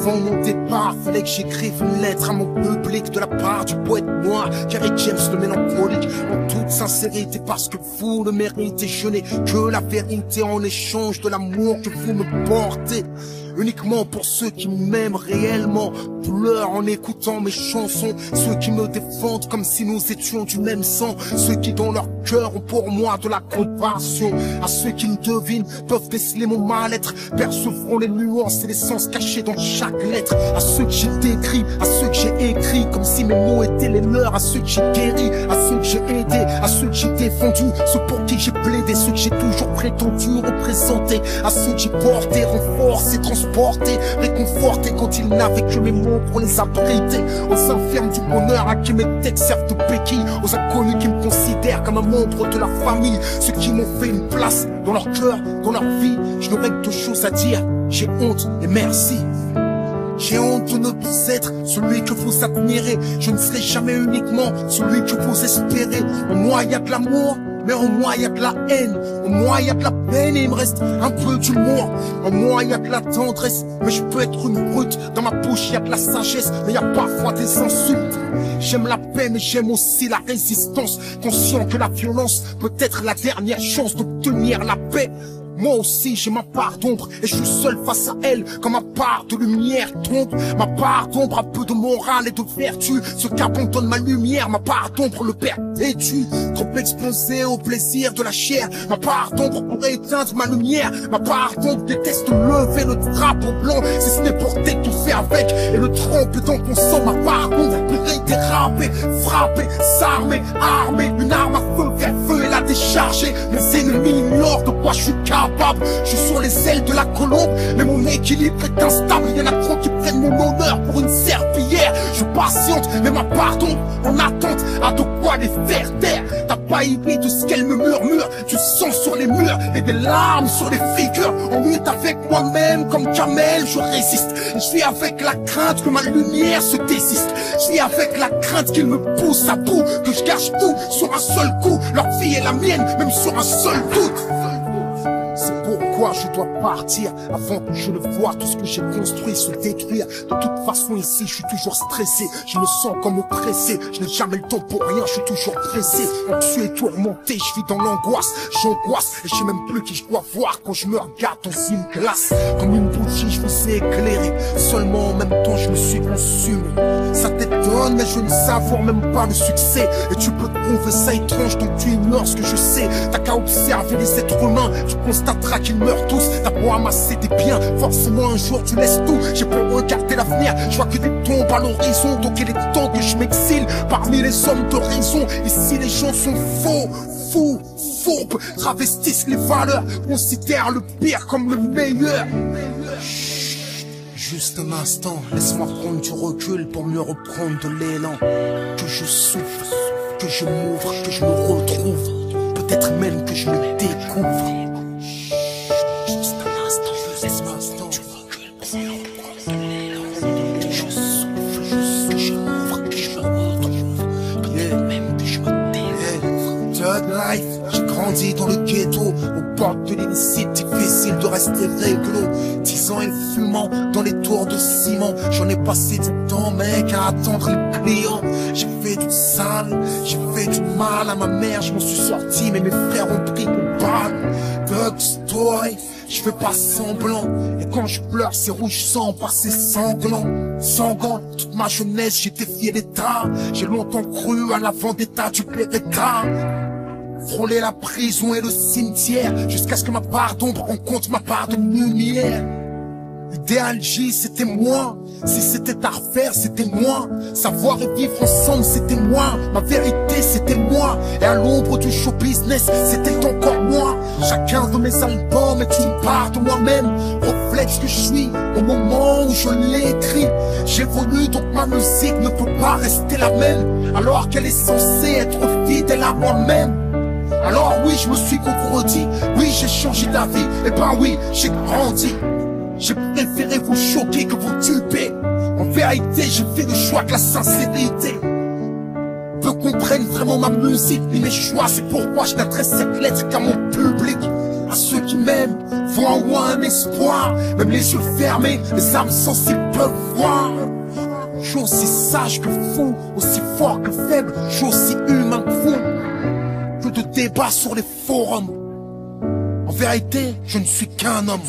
Avant mon départ, fallait que j'écrive une lettre à mon public de la part du poète noir, Kerry James le mélancolique, en toute sincérité parce que vous le méritez. Je n'ai que la vérité en échange de l'amour que vous me portez. Uniquement pour ceux qui m'aiment réellement, pleurent en écoutant mes chansons. Ceux qui me défendent comme si nous étions du même sang. Ceux qui dans leur cœur ont pour moi de la compassion. À ceux qui me devinent peuvent déceler mon mal-être, percevront les nuances et les sens cachés dans chaque lettre. À ceux que j'ai décrits, à ceux que j'ai écrits comme si mes mots étaient les leurs. À ceux que j'ai guéris, à ceux que j'ai aidés, à ceux que j'ai défendus, ceux pour qui j'ai plaidé, ceux que j'ai toujours prétendu représenter. À ceux que j'ai porté, renforcé, transporté, réconforté quand ils n'avaient que mes mots pour les abriter. Aux infirmes du bonheur à qui mes textes servent de béquille, aux inconnus qui me considèrent comme un membre de la famille, ceux qui m'ont fait une place dans leur cœur, dans leur vie. Je n'aurai que deux choses à dire, j'ai honte et merci. J'ai honte de ne plus être celui que vous admirez. Je ne serai jamais uniquement celui que vous espérez. En moi il y a de l'amour, mais en moi il y a de la haine. En moi il y a de la peine et il me reste un peu d'humour. En moi il y a de la tendresse, mais je peux être une brute. Dans ma bouche il y a de la sagesse, mais il y a parfois des insultes. J'aime la paix mais j'aime aussi la résistance, conscient que la violence peut être la dernière chance d'obtenir la paix. Moi aussi j'ai ma part d'ombre et je suis seul face à elle. Quand ma part de lumière tombe, ma part d'ombre a peu de morale et de vertu. Ce qu'abandonne ma lumière, ma part d'ombre le perpétue. Trop exposé au plaisir de la chair, ma part d'ombre pourrait éteindre ma lumière. Ma part d'ombre déteste lever le drapeau blanc, si ce n'est pour t'étouffer avec et le tremper dans ton sang. Ma part d'ombre pourrait déraper, frapper, s'armer, armer, une arme à feu vers feu et la décharger. Mes ennemis ignorent de quoi je suis capable. Je suis sur les ailes de la colombe, mais mon équilibre est instable. Il y en a trop qui prennent mon honneur pour une serpillière. Je patiente, mais ma part d'ombre en attente a de quoi les faire taire. T'as pas idée de ce qu'elle me murmure, du sang sur les murs et des larmes sur les figures. En lutte avec moi-même comme Kamel, je résiste. Je vis avec la crainte que ma lumière se désiste. Je vis avec la crainte qu'ils me poussent à bout, que je gâche tout sur un seul coup. Leur vie est la mienne, même sur un seul doute. C'est pourquoi je dois partir avant que je ne vois tout ce que j'ai construit se détruire. De toute façon ici je suis toujours stressé, je me sens comme oppressé. Je n'ai jamais le temps pour rien, je suis toujours pressé. Anxieux et tourmenté, je vis dans l'angoisse. J'angoisse et je sais même plus qui je dois voir quand je me regarde dans une glace. Comme une bougie je vous ai éclairé, seulement en même temps je me suis consumé. Ça t'étonne mais je ne savoure même pas le succès. Et tu peux trouver ça étrange tant que tu ignores ce que je sais. T'as qu'à observer les êtres humains, tu constateras qu'ils meurent tous. T'as beau amasser des biens, forcément un jour tu laisses tout. J'ai beau regarder l'avenir, je vois que des tombes à l'horizon. Donc il est temps que je m'exile parmi les hommes de raison. Ici les gens sont faux, fous, fourbes, travestissent les valeurs, considèrent le pire comme le meilleur. Juste un instant, laisse-moi prendre du recul pour mieux reprendre de l'élan. Que je souffre, que je m'ouvre, que je me retrouve, peut-être même que je me découvre. Juste un instant, laisse-moi du recul pour mieux reprendre de l'élan. Que je souffre, que je m'ouvre, que je me retrouve, peut-être même que je me découvre. Thug life, j'ai grandi dans le ghetto, au bord de l'illicite, difficile de rester réglo. 10 ans et fumant dans les tours de ciment, j'en ai passé du temps mec à attendre les clients. J'ai fait du sale, j'ai fait du mal à ma mère, je m'en suis sorti mais mes frères ont pris mon balle. Thug story, je fais pas semblant, et quand je pleure c'est rouge sang, pas c'est sanglant. Sanguin, toute ma jeunesse j'ai défié l'état, j'ai longtemps cru à la vendetta du Beretta. Frôler la prison et le cimetière, jusqu'à ce que ma part d'ombre rencontre ma part de lumière. Idéal J, c'était moi. Si c'était à refaire, c'était moi. Savoir et vivre ensemble, c'était moi. Ma vérité, c'était moi. Et à l'ombre du show business, c'était encore moi. Chacun de mes albums est une part de moi-même, reflète ce que je suis au moment où je l'ai écrit. J'évolue donc ma musique ne peut pas rester la même, alors qu'elle est censée être fidèle à moi-même. Alors oui, je me suis contredit, oui, j'ai changé d'avis, et ben oui, j'ai grandi. J'ai préféré vous choquer que vous tuer. En vérité, j'ai fait le choix de la sincérité. Peu comprennent vraiment ma musique ni mes choix, c'est pourquoi je n'adresse cette lettre qu'à mon public. À ceux qui m'aiment voient en moi un espoir. Même les yeux fermés, les âmes sensibles peuvent voir. Je suis aussi sage que fou, aussi fort que faible, je suis aussi humain que vous. Que de débats sur les forums. En vérité, je ne suis qu'un homme.